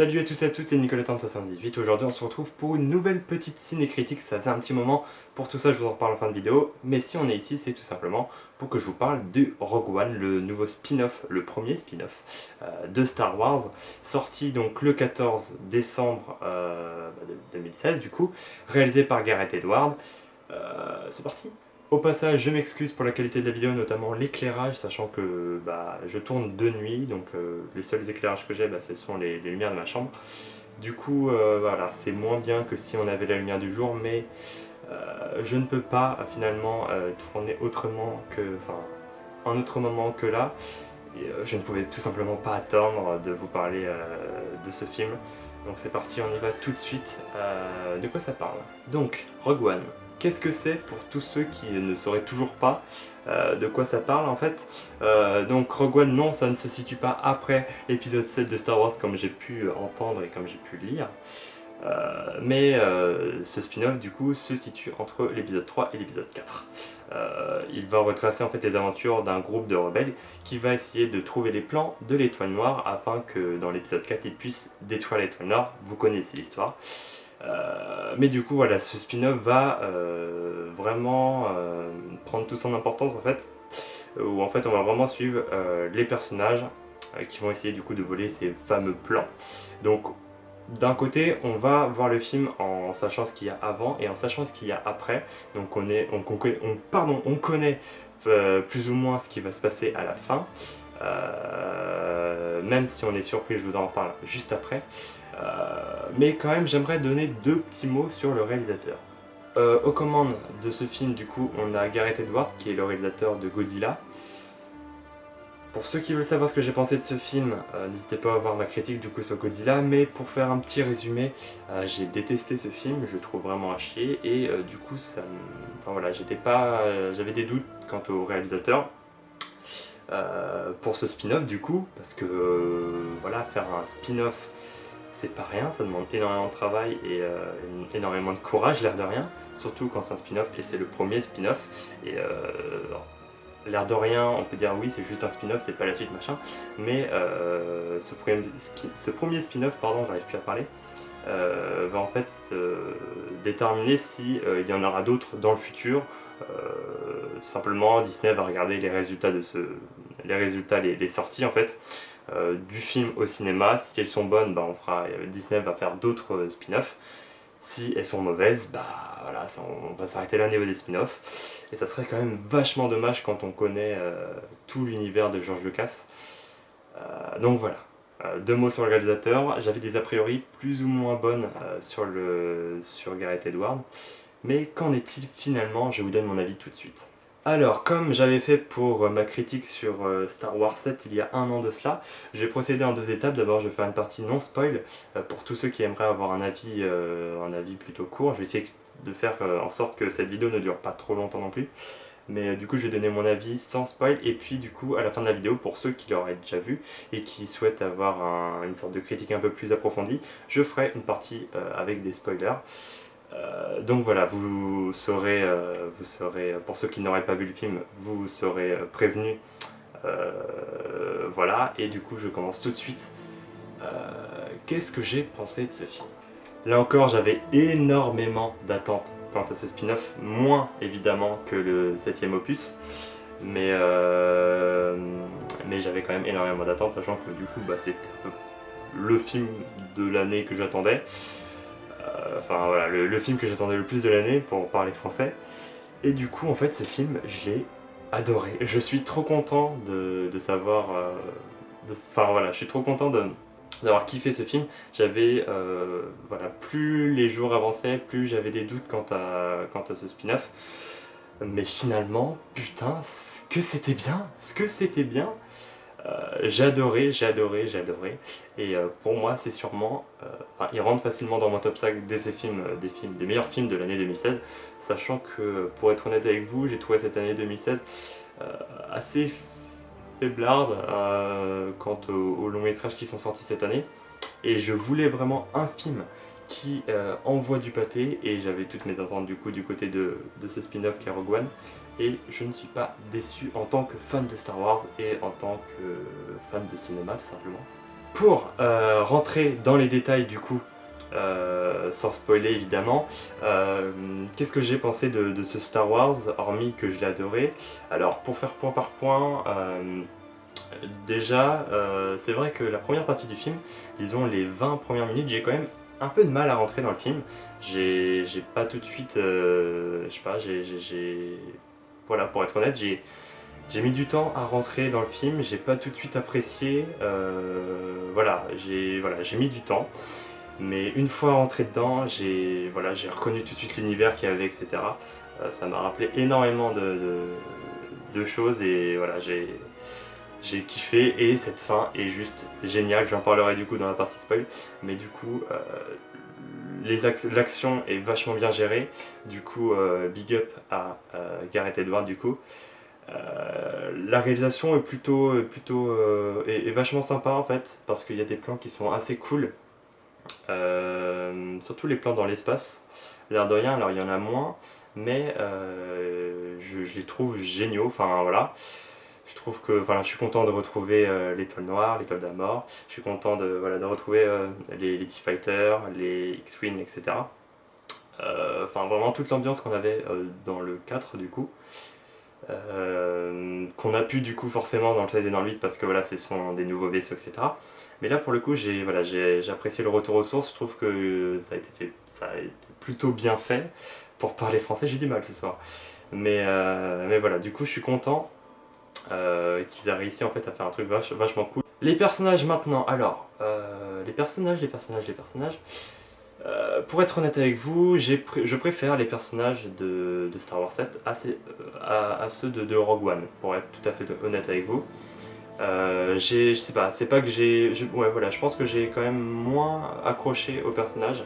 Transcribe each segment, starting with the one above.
Salut à tous et à toutes, c'est Nicolas3078. Aujourd'hui on se retrouve pour une nouvelle petite ciné-critique. Ça faisait un petit moment, pour tout ça je vous en reparle en fin de vidéo. Mais si on est ici, c'est tout simplement pour que je vous parle du Rogue One, le nouveau spin-off, le premier spin-off de Star Wars, sorti donc le 14 décembre 2016 du coup, réalisé par Gareth Edwards. C'est parti. Au passage, je m'excuse pour la qualité de la vidéo, notamment l'éclairage, sachant que je tourne de nuit, donc les seuls éclairages que j'ai, ce sont les lumières de ma chambre. Du coup, voilà, c'est moins bien que si on avait la lumière du jour, mais je ne peux pas finalement tourner autrement que, un autre moment que là. Et je ne pouvais tout simplement pas attendre de vous parler de ce film. Donc c'est parti, on y va tout de suite. De quoi ça parle? Donc, Rogue One. Qu'est-ce que c'est pour tous ceux qui ne sauraient toujours pas de quoi ça parle en fait? Donc Rogue One, non, ça ne se situe pas après l'épisode 7 de Star Wars comme j'ai pu entendre et comme j'ai pu lire. Mais ce spin-off du coup se situe entre l'épisode 3 et l'épisode 4. Il va retracer en fait les aventures d'un groupe de rebelles qui va essayer de trouver les plans de l'étoile noire afin que dans l'épisode 4 ils puissent détruire l'étoile noire. Vous connaissez l'histoire. Mais du coup voilà, ce spin-off va vraiment prendre toute son importance en fait, où en fait on va vraiment suivre les personnages qui vont essayer du coup de voler ces fameux plans. Donc d'un côté, on va voir le film en sachant ce qu'il y a avant et en sachant ce qu'il y a après. Donc on connaît plus ou moins ce qui va se passer à la fin. Même si on est surpris, je vous en reparle juste après. Mais quand même, j'aimerais donner deux petits mots sur le réalisateur. Aux commandes de ce film, du coup, on a Gareth Edwards, qui est le réalisateur de Godzilla. Pour ceux qui veulent savoir ce que j'ai pensé de ce film, n'hésitez pas à voir ma critique du coup sur Godzilla, mais pour faire un petit résumé, j'ai détesté ce film, je le trouve vraiment à chier, et du coup j'avais des doutes quant au réalisateur pour ce spin-off du coup, parce que voilà, faire un spin-off c'est pas rien, ça demande énormément de travail et énormément de courage, l'air de rien, surtout quand c'est un spin-off et c'est le premier spin-off. Et l'air de rien, on peut dire oui, c'est juste un spin-off, c'est pas la suite, machin, mais ce premier spin-off, pardon, j'arrive plus à parler, va en fait déterminer si il y en aura d'autres dans le futur. Simplement, Disney va regarder les résultats les sorties en fait du film au cinéma. Si elles sont bonnes, Disney va faire d'autres spin-offs. Si elles sont mauvaises, voilà, on va s'arrêter là au niveau des spin-offs. Et ça serait quand même vachement dommage quand on connaît tout l'univers de George Lucas. Donc voilà. Deux mots sur le réalisateur. J'avais des a priori plus ou moins bonnes sur Gareth Edwards. Mais qu'en est-il finalement? Je vous donne mon avis tout de suite. Alors, comme j'avais fait pour ma critique sur Star Wars 7 il y a un an de cela, je vais procéder en deux étapes. D'abord, je vais faire une partie non spoil pour tous ceux qui aimeraient avoir un avis plutôt court. Je vais essayer de faire en sorte que cette vidéo ne dure pas trop longtemps non plus. Mais du coup, je vais donner mon avis sans spoil. Et puis, du coup, à la fin de la vidéo, pour ceux qui l'auraient déjà vu et qui souhaitent avoir une sorte de critique un peu plus approfondie, je ferai une partie avec des spoilers. Donc voilà, vous serez, pour ceux qui n'auraient pas vu le film, vous serez prévenus. Voilà, et du coup je commence tout de suite. Qu'est-ce que j'ai pensé de ce film? Là encore, j'avais énormément d'attentes quant à ce spin-off, moins évidemment que le 7ème opus, mais j'avais quand même énormément d'attentes, sachant que du coup c'était un peu le film de l'année que j'attendais. Enfin voilà, le film que j'attendais le plus de l'année pour parler français. Et du coup, en fait, ce film, je l'ai adoré. Je suis trop content de savoir. Enfin voilà, je suis trop content d'avoir kiffé ce film. J'avais. Voilà, plus les jours avançaient, plus j'avais des doutes quant à ce spin-off. Mais finalement, putain, ce que c'était bien! Ce que c'était bien! J'adorais. Et pour moi, c'est sûrement. Il rentre facilement dans mon top 5 des meilleurs films de l'année 2016. Sachant que, pour être honnête avec vous, j'ai trouvé cette année 2016 assez faiblarde quant aux longs métrages qui sont sortis cette année. Et je voulais vraiment un film qui envoie du pâté, et j'avais toutes mes attentes du coup du côté de ce spin-off qui est Rogue One, et je ne suis pas déçu en tant que fan de Star Wars et en tant que fan de cinéma tout simplement. Pour rentrer dans les détails du coup, sans spoiler évidemment, qu'est-ce que j'ai pensé de ce Star Wars, hormis que je l'ai adoré. Alors pour faire point par point, déjà c'est vrai que la première partie du film, disons les 20 premières minutes, j'ai quand même un peu de mal à rentrer dans le film. J'ai pas tout de suite, je sais pas, voilà, pour être honnête, j'ai mis du temps à rentrer dans le film, j'ai pas tout de suite apprécié, j'ai mis du temps, mais une fois rentré dedans, j'ai reconnu tout de suite l'univers qu'il y avait, etc. Ça m'a rappelé énormément de choses et voilà, j'ai kiffé et cette fin est juste géniale, j'en parlerai du coup dans la partie spoil, mais du coup l'action est vachement bien gérée, du coup big up à Gareth Edwards du coup. La réalisation est est vachement sympa en fait, parce qu'il y a des plans qui sont assez cool, surtout les plans dans l'espace. L'air de rien, alors il y en a moins, mais je les trouve géniaux. Enfin voilà, je trouve que voilà, je suis content de retrouver l'étoile noire, l'étoile de la mort. Je suis content de retrouver les T-Fighters, les X-Wing, etc. Enfin vraiment toute l'ambiance qu'on avait dans le 4 du coup. Qu'on a pu du coup forcément dans le 7 et dans le 8 parce que voilà, ce sont des nouveaux vaisseaux, etc. Mais là pour le coup j'ai apprécié le retour aux sources, je trouve que ça a été plutôt bien fait. Pour parler français, j'ai du mal ce soir. Mais voilà, du coup je suis content qu'ils aient réussi en fait à faire un truc vachement cool. Les personnages maintenant, alors, les personnages. Pour être honnête avec vous, je préfère les personnages de Star Wars 7 à ceux de Rogue One, pour être tout à fait honnête avec vous. Je sais pas, c'est pas que ouais, voilà, je pense que j'ai quand même moins accroché aux personnages.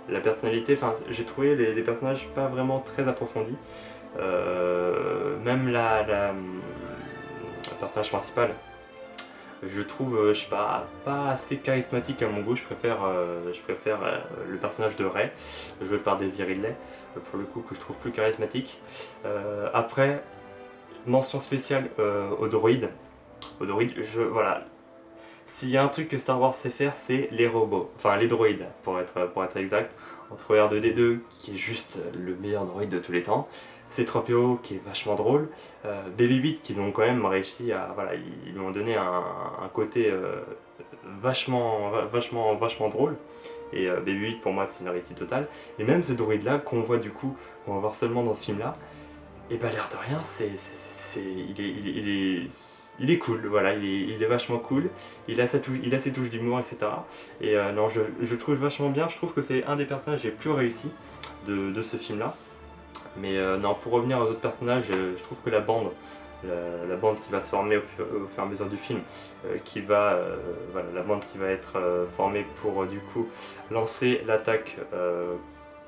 La personnalité, enfin, j'ai trouvé les personnages pas vraiment très approfondis. Même le personnage principal, je trouve, je sais pas assez charismatique à mon goût. Je préfère le personnage de Rey, joué par Daisy Ridley, pour le coup, que je trouve plus charismatique. Après, mention spéciale aux droïdes. Voilà. S'il y a un truc que Star Wars sait faire, c'est les robots. Enfin, les droïdes, pour être exact. Entre R2D2, qui est juste le meilleur droïde de tous les temps, C3PO, qui est vachement drôle, Baby 8, qu'ils ont quand même réussi à... Voilà, ils lui ont donné un côté vachement drôle. Et Baby 8, pour moi, c'est une réussite totale. Et même ce droïde-là, qu'on va voir seulement dans ce film-là, et bah l'air de rien, il est cool, voilà, il est vachement cool, il a ses touches d'humour, etc. Et non, je le trouve vachement bien, je trouve que c'est un des personnages les plus réussis de ce film-là. Mais non, pour revenir aux autres personnages, je trouve que la bande qui va se former au fur et à mesure du film, voilà, la bande qui va être formée pour du coup lancer l'attaque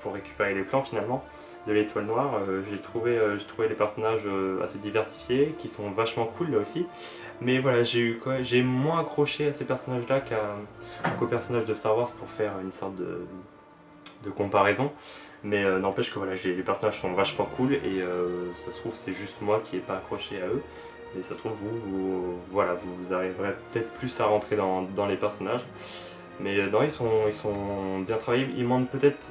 pour récupérer les plans finalement de l'étoile noire, j'ai trouvé les personnages assez diversifiés, qui sont vachement cool là aussi. Mais voilà, j'ai moins accroché à ces personnages-là qu'aux personnages de Star Wars pour faire une sorte de comparaison. Mais n'empêche que voilà, les personnages sont vachement cool et ça se trouve c'est juste moi qui n'ai pas accroché à eux. Et ça se trouve voilà, vous arriverez peut-être plus à rentrer dans les personnages. Mais non, ils sont bien travaillés, ils manquent peut-être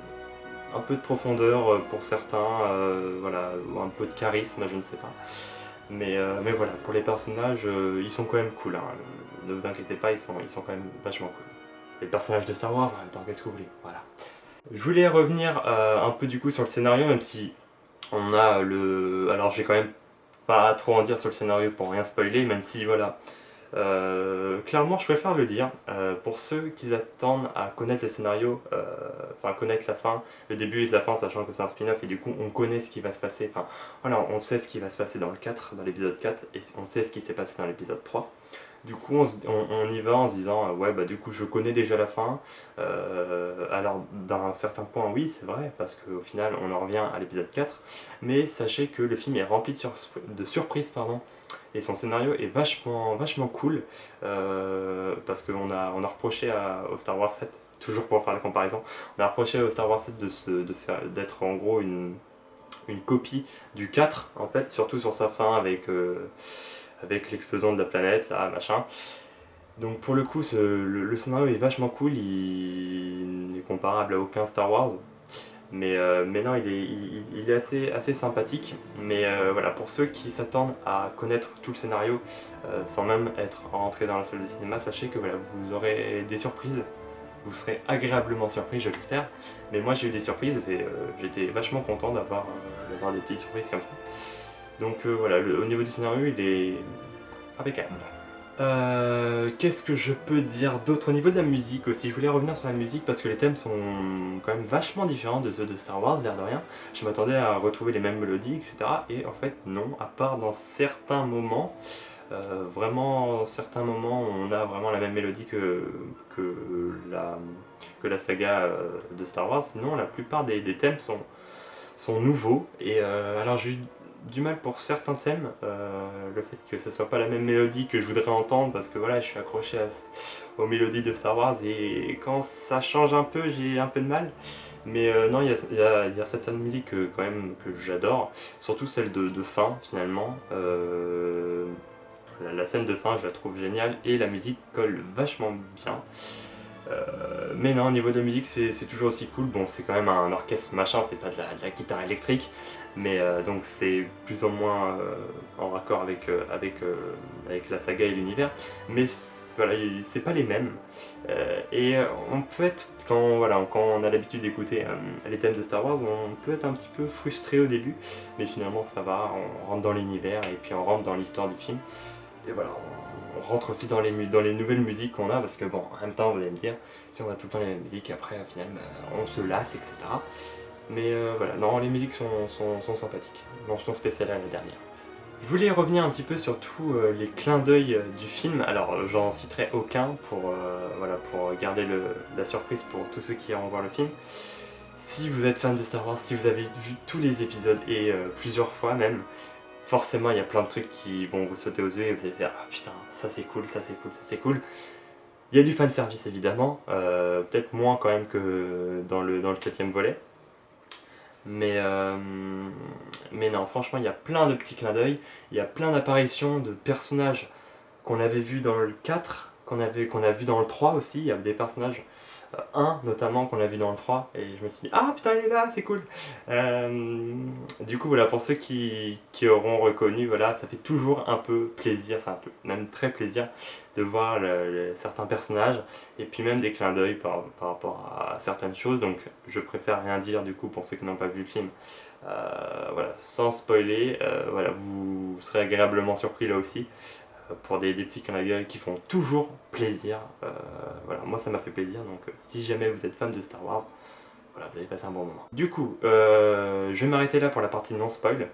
un peu de profondeur pour certains, voilà, ou un peu de charisme, je ne sais pas. Mais voilà, pour les personnages, ils sont quand même cool, hein. Ne vous inquiétez pas, ils sont quand même vachement cool. Les personnages de Star Wars en même temps, qu'est-ce que vous voulez, voilà. Je voulais revenir un peu du coup sur le scénario, même si on a le... Alors j'ai quand même pas trop en dire sur le scénario pour rien spoiler, même si voilà, clairement, je préfère le dire. Pour ceux qui attendent à connaître le scénario, enfin connaître la fin, le début et la fin, sachant que c'est un spin-off et du coup on connaît ce qui va se passer. Enfin voilà, on sait ce qui va se passer dans le 4, dans l'épisode 4, et on sait ce qui s'est passé dans l'épisode 3. Du coup, on y va en se disant, ouais, bah du coup, je connais déjà la fin. Alors, d'un certain point, oui, c'est vrai, parce qu'au final, on en revient à l'épisode 4. Mais sachez que le film est rempli de surprises, pardon, et son scénario est vachement cool, parce on a reproché au Star Wars 7, toujours pour faire la comparaison, on a reproché au Star Wars 7 d'être en gros une copie du 4, en fait, surtout sur sa fin avec l'explosion de la planète, là, machin. Donc pour le coup, le scénario est vachement cool, il n'est comparable à aucun Star Wars. Mais non, il est assez sympathique. Mais voilà, pour ceux qui s'attendent à connaître tout le scénario sans même être rentré dans la salle de cinéma, sachez que voilà, vous aurez des surprises. Vous serez agréablement surpris, je l'espère. Mais moi j'ai eu des surprises et j'étais vachement content d'avoir des petites surprises comme ça. Donc voilà, au niveau du scénario, il est impeccable. Qu'est-ce que je peux dire d'autre au niveau de la musique aussi? Je voulais revenir sur la musique parce que les thèmes sont quand même vachement différents de ceux de Star Wars, l'air de rien. Je m'attendais à retrouver les mêmes mélodies, etc. Et en fait, non, à part dans certains moments, vraiment certains moments, on a vraiment la même mélodie que la saga de Star Wars. Sinon, la plupart des thèmes sont nouveaux. Et alors, j'ai eu du mal pour certains thèmes, le fait que ce soit pas la même mélodie que je voudrais entendre, parce que voilà, je suis accroché aux mélodies de Star Wars, et quand ça change un peu, j'ai un peu de mal. Mais non, il y a certaines musiques quand même que j'adore, surtout celle de fin finalement. La scène de fin, je la trouve géniale, et la musique colle vachement bien. Mais non, au niveau de la musique, c'est toujours aussi cool. Bon, c'est quand même un orchestre machin, c'est pas de la guitare électrique, mais donc c'est plus ou moins en raccord avec la saga et l'univers. Mais voilà, c'est pas les mêmes. Et on peut être, quand on a l'habitude d'écouter les thèmes de Star Wars, on peut être un petit peu frustré au début, mais finalement ça va, on rentre dans l'univers et puis on rentre dans l'histoire du film. Et voilà, on rentre aussi dans les nouvelles musiques qu'on a, parce que bon, en même temps, vous allez me dire, si on a tout le temps les mêmes musiques, après, au final, on se lasse, etc. Mais voilà, non, les musiques sont sympathiques. Mention spéciale à la dernière. Je voulais revenir un petit peu sur tous les clins d'œil du film. Alors, j'en citerai aucun pour garder la surprise pour tous ceux qui iront voir le film. Si vous êtes fan de Star Wars, si vous avez vu tous les épisodes et plusieurs fois même, forcément il y a plein de trucs qui vont vous sauter aux yeux et vous allez faire ah putain, ça c'est cool, ça c'est cool, ça c'est cool. Il y a du fanservice évidemment, peut-être moins quand même que dans le 7ème volet. Mais, euh, mais non, franchement, il y a plein de petits clins d'œil, il y a plein d'apparitions de personnages qu'on avait vus dans le 4, qu'on a vu dans le 3 aussi. Il y a des personnages, un notamment qu'on a vu dans le 3, et je me suis dit ah putain, il est là, c'est cool. Du coup, voilà, pour ceux qui auront reconnu, voilà, ça fait toujours un peu plaisir, enfin même très plaisir de voir certains personnages, et puis même des clins d'œil par rapport à certaines choses. Donc je préfère rien dire du coup pour ceux qui n'ont pas vu le film. Voilà, sans spoiler, voilà, vous serez agréablement surpris là aussi pour des petits clins d'œil qui font toujours plaisir. Voilà, moi ça m'a fait plaisir, donc si jamais vous êtes fan de Star Wars, voilà, vous allez passer un bon moment. Du coup, je vais m'arrêter là pour la partie non spoil.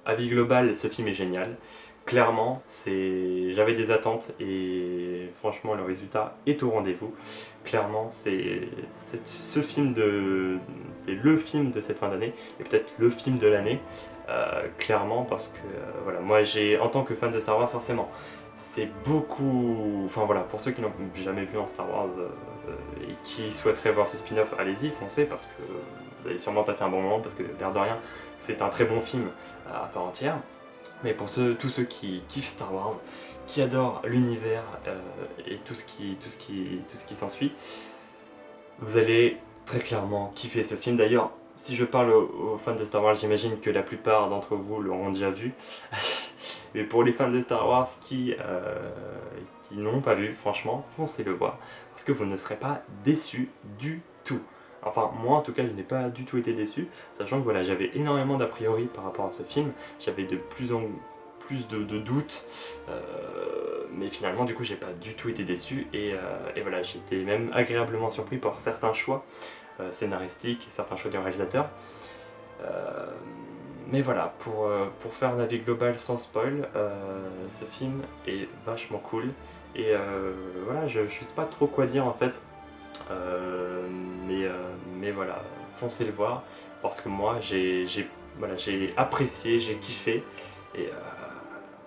Avis global, ce film est génial. Clairement, j'avais des attentes et franchement le résultat est au rendez-vous. Clairement, c'est le film de cette fin d'année et peut-être le film de l'année. Clairement, parce que voilà, moi en tant que fan de Star Wars, forcément, c'est beaucoup. Enfin voilà, pour ceux qui n'ont jamais vu un Star Wars et qui souhaiteraient voir ce spin-off, allez-y, foncez, parce que vous allez sûrement passer un bon moment, parce que l'air de rien, c'est un très bon film à part entière. Mais pour tous ceux qui kiffent Star Wars, qui adorent l'univers et tout ce qui s'ensuit, vous allez très clairement kiffer ce film. D'ailleurs, si je parle aux fans de Star Wars, j'imagine que la plupart d'entre vous l'auront déjà vu. Mais pour les fans de Star Wars qui n'ont pas vu, franchement, foncez le voir. Parce que vous ne serez pas déçus du tout. Enfin, moi en tout cas, je n'ai pas du tout été déçu, sachant que voilà, j'avais énormément d'a priori par rapport à ce film, j'avais de plus en plus de doutes, mais finalement, du coup, j'ai pas du tout été déçu, et voilà, j'étais même agréablement surpris par certains choix scénaristiques, certains choix du réalisateur. Mais voilà, pour faire un avis global sans spoil, ce film est vachement cool, et voilà, je sais pas trop quoi dire en fait. Euh, mais voilà, foncez le voir parce que moi voilà, j'ai apprécié, j'ai kiffé et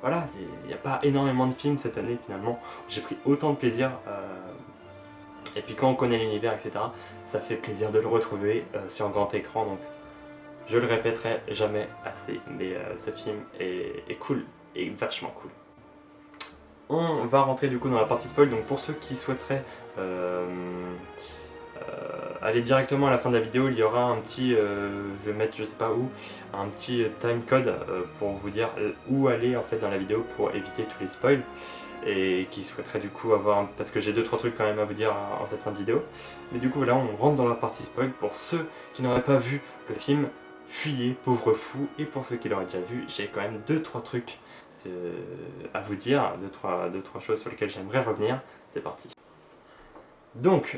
voilà, il n'y a pas énormément de films cette année finalement, j'ai pris autant de plaisir et puis quand on connaît l'univers etc, ça fait plaisir de le retrouver sur un grand écran, donc je le répéterai jamais assez, mais ce film est cool et vachement cool. On va rentrer du coup dans la partie spoil, donc pour ceux qui souhaiteraient aller directement à la fin de la vidéo, il y aura un petit, je vais mettre je sais pas où, un petit time code pour vous dire où aller en fait dans la vidéo pour éviter tous les spoils, et qui souhaiteraient du coup avoir, parce que j'ai 2-3 trucs quand même à vous dire en cette fin de vidéo. Mais du coup là on rentre dans la partie spoil. Pour ceux qui n'auraient pas vu le film, fuyez, pauvre fou, et pour ceux qui l'auraient déjà vu, j'ai quand même 2-3 trucs à vous dire, 2-3 choses sur lesquelles j'aimerais revenir. C'est parti. Donc,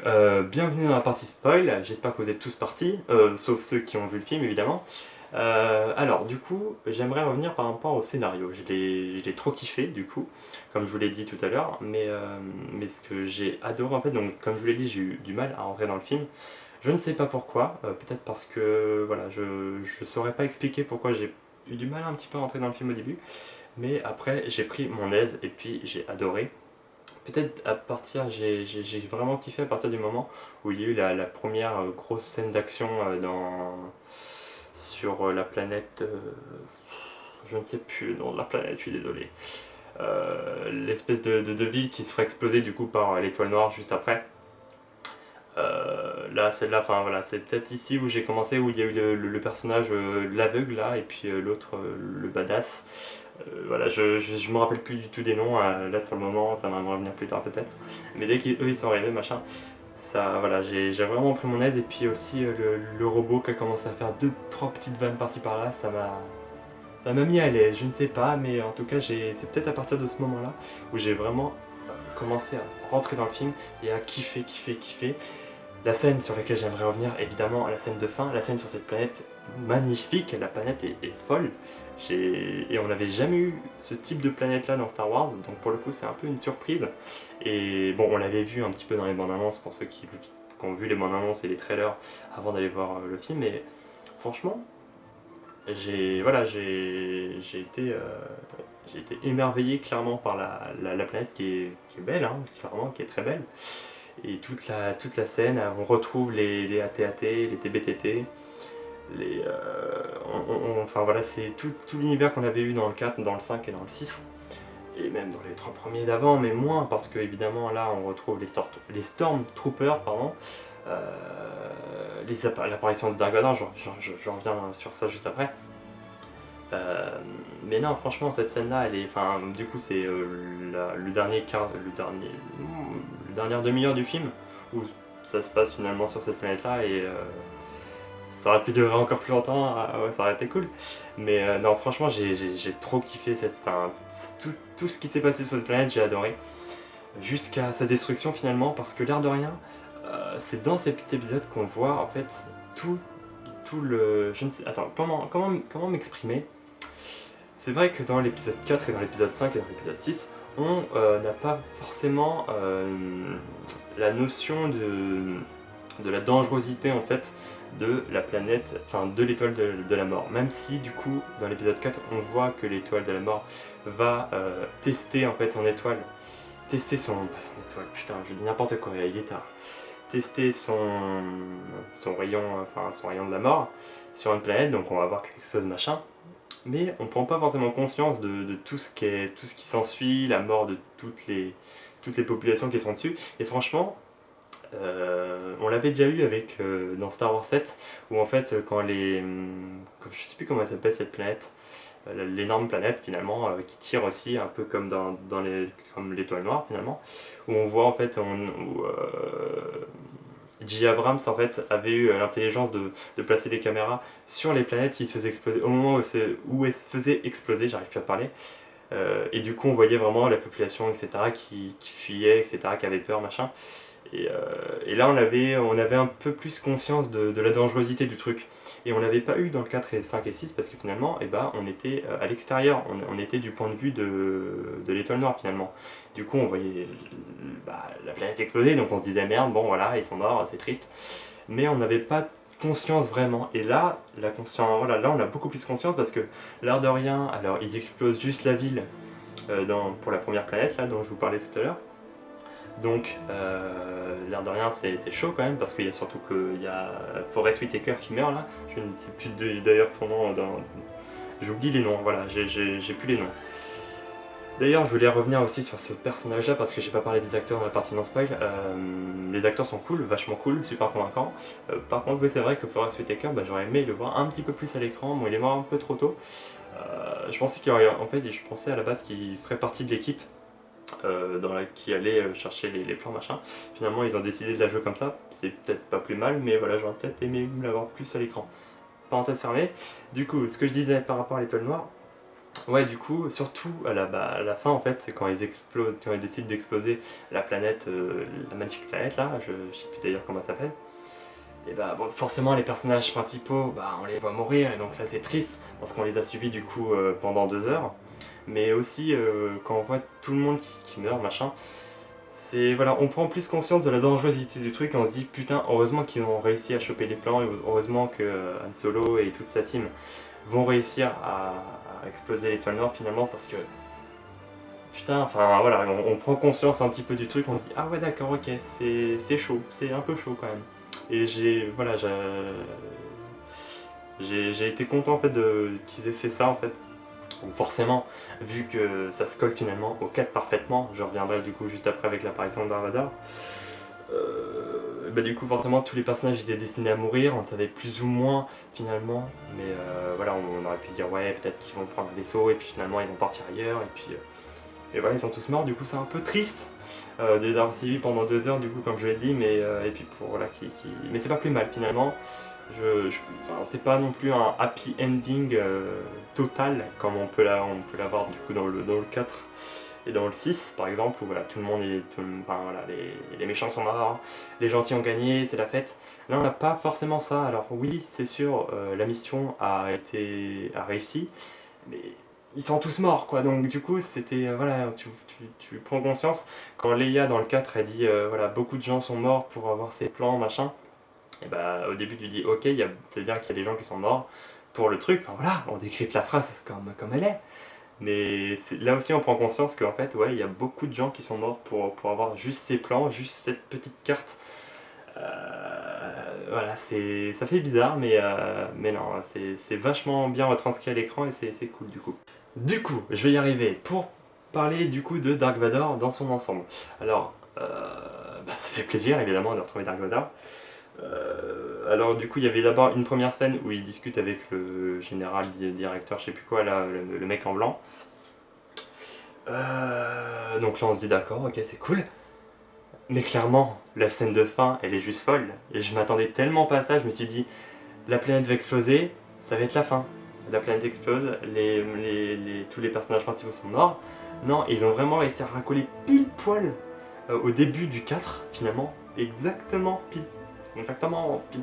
bienvenue dans la partie spoil, j'espère que vous êtes tous partis, sauf ceux qui ont vu le film évidemment. Alors du coup, j'aimerais revenir par rapport au scénario. Je l'ai trop kiffé du coup, comme je vous l'ai dit tout à l'heure, mais ce que j'ai adoré en fait, donc comme je vous l'ai dit, j'ai eu du mal à rentrer dans le film. Je ne sais pas pourquoi, peut-être parce que voilà, je ne saurais pas expliquer pourquoi j'ai eu du mal un petit peu à rentrer dans le film au début, mais après j'ai pris mon aise et puis j'ai adoré. Peut-être à partir, j'ai vraiment kiffé à partir du moment où il y a eu la première grosse scène d'action sur la planète, je ne sais plus le nom de la planète, je suis désolé. L'espèce de ville qui se ferait exploser du coup par l'étoile noire juste après. Là, celle-là, enfin voilà, c'est peut-être ici où j'ai commencé, où il y a eu le personnage l'aveugle là, et puis l'autre, le badass. Voilà, je me rappelle plus du tout des noms là sur le moment, ça va me revenir plus tard peut-être. Mais dès qu'eux ils sont arrivés, machin, ça, voilà, j'ai vraiment pris mon aise. Et puis aussi le robot qui a commencé à faire 2-3 petites vannes par-ci par-là, ça m'a mis à l'aise, je ne sais pas, mais en tout cas c'est peut-être à partir de ce moment-là où j'ai vraiment commencé à rentrer dans le film et à kiffer. La scène sur laquelle j'aimerais revenir, évidemment, la scène de fin, la scène sur cette planète magnifique, la planète est folle. Et on n'avait jamais eu ce type de planète là dans Star Wars, donc pour le coup c'est un peu une surprise. Et bon, on l'avait vu un petit peu dans les bandes annonces pour ceux qui ont vu les bandes annonces et les trailers avant d'aller voir le film, et franchement, voilà, j'ai été émerveillé clairement par la planète qui est belle, hein, clairement, qui est très belle. Et toute la scène, on retrouve les AT-AT, les TBTT, enfin voilà, c'est tout l'univers qu'on avait eu dans le 4, dans le 5 et dans le 6. Et même dans les 3 premiers d'avant, mais moins, parce que évidemment là on retrouve les Stormtroopers, pardon, l'apparition de Dark Vador, je reviens sur ça juste après. Mais non, franchement, cette scène-là, elle est, enfin, du coup, c'est le dernière demi-heure du film où ça se passe finalement sur cette planète-là, et ça aurait pu durer encore plus longtemps, ouais, ça aurait été cool. Mais non, franchement, j'ai trop kiffé enfin, tout ce qui s'est passé sur cette planète, j'ai adoré. Jusqu'à sa destruction finalement, parce que l'air de rien, c'est dans cet petit épisode qu'on voit en fait tout le. Je ne sais. Attends, comment m'exprimer? C'est vrai que dans l'épisode 4 et dans l'épisode 5 et dans l'épisode 6, on n'a pas forcément la notion de la dangerosité en fait de la planète, enfin de l'étoile de la mort. Même si du coup dans l'épisode 4 on voit que l'étoile de la mort va tester en fait en étoile, tester pas son étoile, putain je dis n'importe quoi, il est tard. Tester son rayon, enfin son rayon de la mort sur une planète, donc on va voir qu'elle explose machin. Mais on ne prend pas forcément conscience de tout ce qui s'ensuit, la mort de toutes les populations qui sont dessus. Et franchement, on l'avait déjà eu avec dans Star Wars 7, où en fait quand je sais plus comment elle s'appelle cette planète, l'énorme planète finalement, qui tire aussi un peu comme comme l'étoile noire finalement, où on voit en fait J. Abrams en fait avait eu l'intelligence de placer des caméras sur les planètes qui se faisaient exploser, au moment où elles se faisaient exploser, j'arrive plus à parler. Et du coup on voyait vraiment la population, etc., qui fuyait, etc., qui avait peur, machin. Et là on avait un peu plus conscience de la dangerosité du truc. Et on l'avait pas eu dans le 4 et 5 et 6, parce que finalement on était à l'extérieur, on était du point de vue de l'étoile noire finalement. Du coup on voyait la planète exploser, donc on se disait merde, bon voilà, ils sont morts, c'est triste. Mais on n'avait pas conscience vraiment. Et là, voilà, là on a beaucoup plus conscience, parce que l'air de rien, alors ils explosent juste la ville pour la première planète là dont je vous parlais tout à l'heure. Donc, l'air de rien, c'est chaud quand même, parce qu'il y a surtout qu'il y a Forest Whitaker qui meurt là. Je ne sais plus d'ailleurs son nom. J'oublie les noms, voilà, j'ai plus les noms. D'ailleurs, je voulais revenir aussi sur ce personnage-là parce que j'ai pas parlé des acteurs dans la partie non spoil. Les acteurs sont cool, vachement cool, super convaincants. Par contre, oui, c'est vrai que Forest Whitaker, j'aurais aimé le voir un petit peu plus à l'écran. Bon, il est mort un peu trop tôt. Je pensais qu'il aurait, en fait, je pensais à la base qu'il ferait partie de l'équipe qui allait chercher les plans machin. Finalement, ils ont décidé de la jouer comme ça. C'est peut-être pas plus mal, mais voilà, j'aurais peut-être aimé l'avoir plus à l'écran. Parenthèse fermée. Du coup, ce que je disais par rapport à l'étoile noire. Ouais, du coup, surtout à la fin, en fait, quand ils explosent, quand ils décident d'exploser la planète, la magnifique planète là, je sais plus d'ailleurs comment elle s'appelle, et bon, forcément les personnages principaux, on les voit mourir, et donc ça c'est triste, parce qu'on les a suivis du coup pendant 2 heures, mais aussi quand on voit tout le monde qui meurt, machin, c'est, voilà, on prend plus conscience de la dangerosité du truc, et on se dit, putain, heureusement qu'ils ont réussi à choper les plans, et heureusement que Han Solo et toute sa team vont réussir à exploser l'étoile noire finalement, parce que putain, enfin voilà, on prend conscience un petit peu du truc, on se dit ah ouais d'accord, ok, c'est chaud, c'est un peu chaud quand même. Et j'ai été content en fait qu'ils aient fait ça en fait. Donc forcément, vu que ça se colle finalement au 4 parfaitement, je reviendrai du coup juste après avec l'apparition de Darth Vader. Du coup forcément tous les personnages étaient destinés à mourir, on savait plus ou moins finalement, mais voilà, on aurait pu se dire ouais peut-être qu'ils vont prendre un vaisseau et puis finalement ils vont partir ailleurs et puis et voilà, ils sont tous morts, du coup c'est un peu triste de les avoir suivis pendant 2 heures du coup comme je l'ai dit, mais et puis pour voilà mais c'est pas plus mal finalement. Enfin, c'est pas non plus un happy ending total comme on peut l'avoir du coup dans le 4 et dans le 6 par exemple, où voilà, tout le monde est. Enfin voilà, les méchants sont morts, les gentils ont gagné, c'est la fête. Là on n'a pas forcément ça, alors oui c'est sûr, la mission a réussi, mais ils sont tous morts quoi, donc du coup c'était. Voilà, tu prends conscience, quand Leia dans le 4 a dit voilà, beaucoup de gens sont morts pour avoir ces plans, machin, et au début tu dis ok, c'est-à-dire qu'il y a des gens qui sont morts pour le truc, enfin voilà, on décrypte la phrase comme elle est. Mais là aussi on prend conscience qu'en fait ouais il y a beaucoup de gens qui sont morts pour avoir juste ces plans, juste cette petite carte. Voilà, ça fait bizarre mais non, c'est vachement bien retranscrit à l'écran et c'est cool du coup. Du coup, je vais y arriver pour parler du coup de Dark Vador dans son ensemble. Alors, ça fait plaisir évidemment de retrouver Dark Vador. Alors du coup il y avait d'abord une première scène où il discute avec le général directeur, je sais plus quoi là, le mec en blanc. Donc là on se dit d'accord, ok c'est cool. Mais clairement, la scène de fin elle est juste folle. Et je m'attendais tellement pas à ça, je me suis dit la planète va exploser, ça va être la fin. La planète explose, tous les personnages principaux sont morts. Non, ils ont vraiment réussi à racoler pile poil au début du 4 finalement. Exactement pile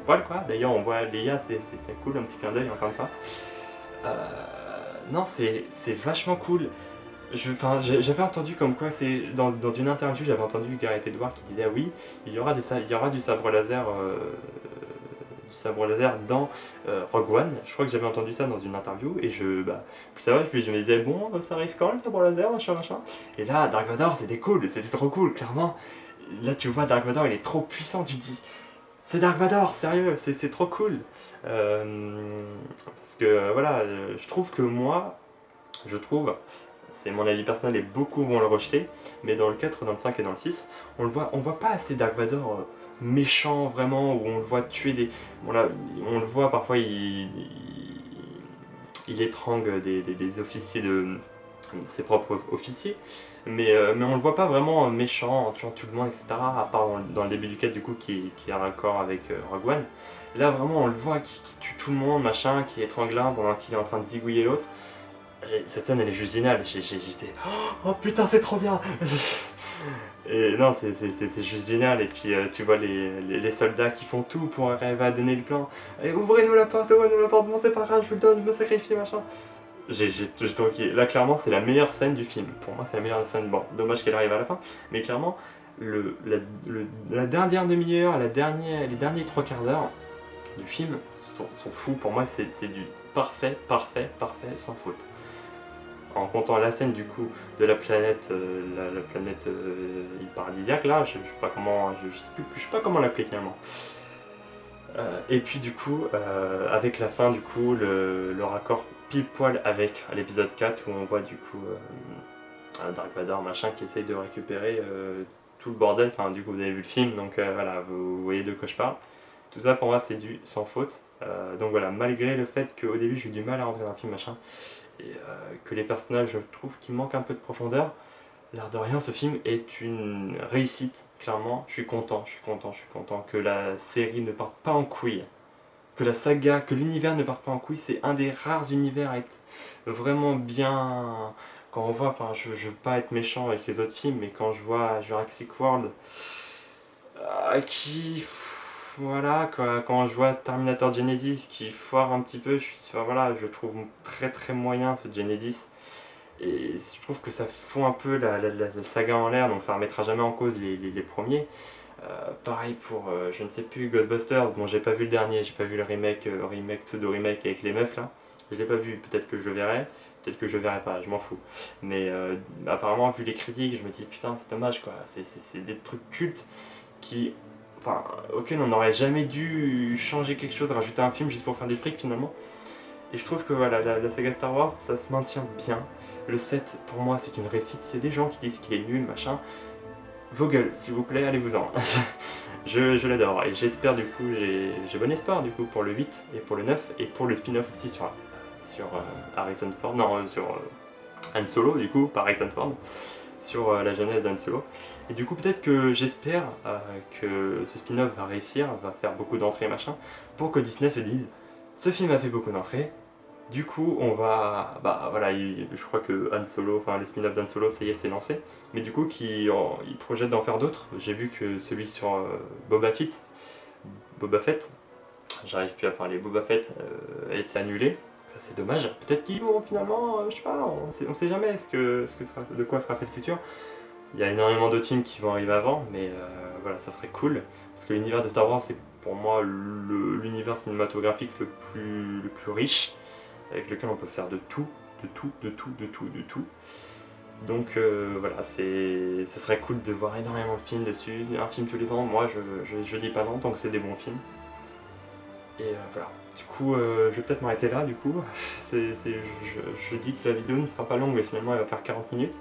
poil quoi. D'ailleurs on voit Leia, c'est cool, un petit clin d'œil encore une fois. Non, c'est vachement cool. J'avais entendu comme quoi, dans une interview, j'avais entendu Gareth Edwards qui disait ah oui, il y aura du sabre laser dans Rogue One. Je crois que j'avais entendu ça dans une interview et plus ça va, plus je me disais bon, ça arrive quand le sabre laser, machin machin. Et là, Dark Vador, c'était cool, c'était trop cool, clairement. Là, tu vois, Dark Vador, il est trop puissant, tu te dis c'est Dark Vador, sérieux, c'est trop cool. Parce que voilà, je trouve, c'est mon avis personnel et beaucoup vont le rejeter, mais dans le 4, dans le 5 et dans le 6, on voit pas assez Dark Vador méchant vraiment, où on le voit tuer des. On le voit parfois, il étrangle des officiers ses propres officiers, mais on le voit pas vraiment méchant en tuant tout le monde, etc. À part dans le début du 4 du coup qui est un raccord avec Rogue One. Là vraiment on le voit qui tue tout le monde, machin, qui étrangle l'un pendant qu'il est en train de zigouiller l'autre. Et cette scène elle est juste géniale, j'étais oh putain c'est trop bien. Et non, c'est juste génial. Et puis tu vois les soldats qui font tout pour arriver à donner le plan. Et ouvrez-nous la porte, bon c'est pas grave, je vous le donne, je me sacrifie, machin. J'ai trouvé là clairement c'est la meilleure scène du film. Pour moi c'est la meilleure scène. Bon, dommage qu'elle arrive à la fin, mais clairement la dernière demi-heure, les derniers trois quarts d'heure du film sont fous. Pour moi c'est du parfait, sans faute. En comptant la scène du coup de la planète, la planète paradisiaque là, je sais pas comment, je sais pas comment l'appeler finalement. Et puis du coup, avec la fin du coup, le raccord pile poil avec l'épisode 4 où on voit du coup Dark Vador machin qui essaye de récupérer tout le bordel, enfin du coup vous avez vu le film donc voilà vous voyez de quoi je parle. Tout ça pour moi c'est du sans faute. Donc voilà, malgré le fait qu'au début j'ai eu du mal à rentrer dans le film machin, et que les personnages je trouve qu'il manque un peu de profondeur, l'air de rien ce film est une réussite, clairement, je suis content, que la série ne parte pas en couille, que la saga, que l'univers ne parte pas en couille, c'est un des rares univers à être vraiment bien. Quand on voit, enfin je veux pas être méchant avec les autres films, mais quand je vois Jurassic World, voilà, quoi, quand je vois Terminator Genesis qui foire un petit peu, enfin, voilà, je trouve très très moyen ce Genesis. Et je trouve que ça fout un peu la saga en l'air, donc ça remettra jamais en cause les premiers. Pareil pour, je ne sais plus, Ghostbusters. Bon, j'ai pas vu le dernier, j'ai pas vu le remake, pseudo-remake avec les meufs là. Je l'ai pas vu, peut-être que je le verrai, peut-être que je le verrai pas, je m'en fous. Mais apparemment, vu les critiques, je me dis putain, c'est dommage quoi. C'est des trucs cultes qui, enfin, auxquels on n'aurait jamais dû changer quelque chose, rajouter un film juste pour faire des frics finalement. Et je trouve que voilà, la saga Star Wars, ça se maintient bien. Le 7, pour moi, c'est une réussite. Il y a des gens qui disent qu'il est nul, machin. Vos gueules, s'il vous plaît, allez-vous-en. je l'adore. Et j'espère, du coup, j'ai bon espoir, du coup, pour le 8 et pour le 9 et pour le spin-off aussi sur Harrison Ford. Non, sur Han Solo, du coup, pas Harrison Ford. Sur la jeunesse d'Han Solo. Et du coup, peut-être que j'espère que ce spin-off va réussir, va faire beaucoup d'entrées, machin, pour que Disney se dise ce film a fait beaucoup d'entrées. Du coup, on va. Bah voilà, je crois que Han Solo, enfin les spin-offs d'Han Solo, ça y est, c'est lancé. Mais du coup, ils projettent d'en faire d'autres. J'ai vu que celui sur Boba Fett, j'arrive plus à parler, Boba Fett, a été annulé. Ça, c'est dommage. Peut-être qu'ils vont finalement, je sais pas, on sait jamais de quoi sera fait le futur. Il y a énormément d'autres films qui vont arriver avant, mais voilà, ça serait cool. Parce que l'univers de Star Wars, c'est pour moi l'univers cinématographique le plus riche, avec lequel on peut faire de tout, de tout, de tout, de tout, de tout. Donc voilà, ça serait cool de voir énormément de films dessus, un film tous les ans, moi je dis pas non tant que c'est des bons films. Et voilà, du coup je vais peut-être m'arrêter là du coup, je dis que la vidéo ne sera pas longue mais finalement elle va faire 40 minutes.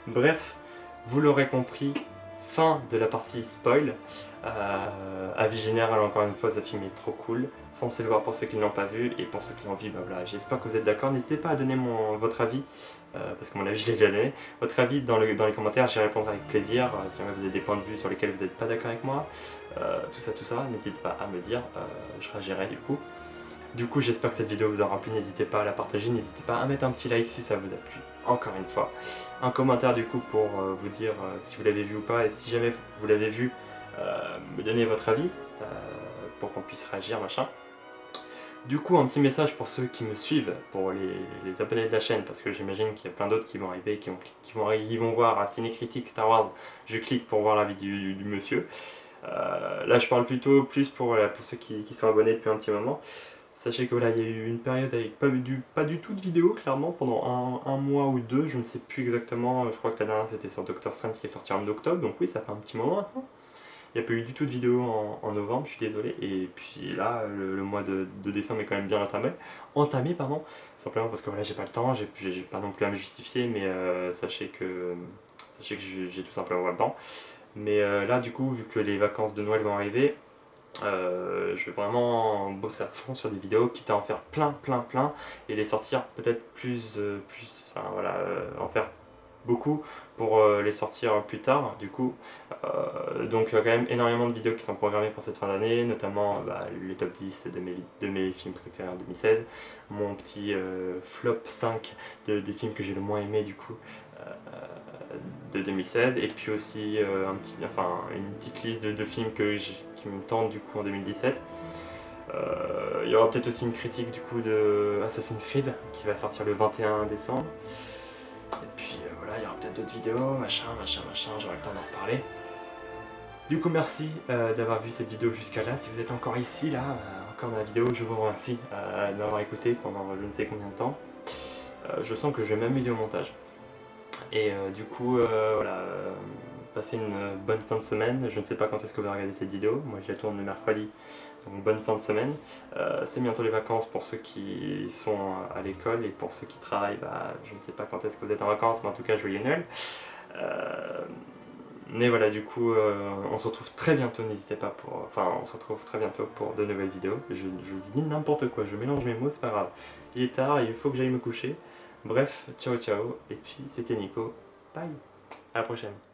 Bref, vous l'aurez compris, fin de la partie spoil. Avis général, encore une fois, ce film est trop cool. Foncez le voir pour ceux qui ne l'ont pas vu, et pour ceux qui l'ont vu, bah voilà, j'espère que vous êtes d'accord. N'hésitez pas à donner votre avis, parce que mon avis je l'ai déjà donné. Votre avis dans les commentaires, j'y répondrai avec plaisir. Si vous avez des points de vue sur lesquels vous n'êtes pas d'accord avec moi, tout ça, n'hésitez pas à me dire, je réagirai du coup. Du coup, j'espère que cette vidéo vous aura plu, n'hésitez pas à la partager, n'hésitez pas à mettre un petit like si ça vous a plu, encore une fois. Un commentaire du coup pour vous dire si vous l'avez vu ou pas, et si jamais vous l'avez vu, me donner votre avis, pour qu'on puisse réagir, machin. Du coup, un petit message pour ceux qui me suivent, pour les abonnés de la chaîne, parce que j'imagine qu'il y a plein d'autres qui vont arriver, qui vont voir un ciné-critique Star Wars, je clique pour voir l'avis du monsieur. Là, je parle plutôt plus pour ceux qui sont abonnés depuis un petit moment. Sachez que voilà, il y a eu une période avec pas du tout de vidéos, clairement, pendant un mois ou deux, je ne sais plus exactement, je crois que la dernière c'était sur Doctor Strange qui est sorti en octobre, donc oui, ça fait un petit moment maintenant. Il n'y a pas eu du tout de vidéos en novembre, je suis désolé, et puis là, le mois de décembre est quand même bien entamé, pardon, simplement parce que voilà, j'ai pas le temps, j'ai pas non plus à me justifier, mais sachez que j'ai tout simplement pas le temps. Mais là, du coup, vu que les vacances de Noël vont arriver, je vais vraiment bosser à fond sur des vidéos, quitte à en faire plein, et les sortir peut-être enfin, voilà, en faire beaucoup pour les sortir plus tard du coup. Donc il y a quand même énormément de vidéos qui sont programmées pour cette fin d'année, notamment les top 10 de mes films préférés en 2016, mon petit flop 5 des films que j'ai le moins aimé du coup de 2016, et puis aussi une petite liste de films qui me tentent du coup en 2017. Il y aura peut-être aussi une critique du coup de Assassin's Creed qui va sortir le 21 décembre. Et puis voilà, il y aura peut-être d'autres vidéos, machin, j'aurai le temps d'en reparler. Du coup, merci d'avoir vu cette vidéo jusqu'à là. Si vous êtes encore ici, là, encore dans la vidéo, je vous remercie de m'avoir écouté pendant je ne sais combien de temps. Je sens que je vais m'amuser au montage. Et du coup, voilà, passez une bonne fin de semaine. Je ne sais pas quand est-ce que vous regardez cette vidéo, moi je la tourne le mercredi, donc bonne fin de semaine. C'est bientôt les vacances pour ceux qui sont à l'école, et pour ceux qui travaillent, bah, je ne sais pas quand est-ce que vous êtes en vacances, mais en tout cas joyeux Noël. Mais voilà, du coup, on se retrouve très bientôt, n'hésitez pas pour... Enfin, on se retrouve très bientôt pour de nouvelles vidéos. Je dis n'importe quoi, je mélange mes mots, c'est pas grave. Il est tard, il faut que j'aille me coucher. Bref, ciao ciao, et puis c'était Nico, bye, à la prochaine.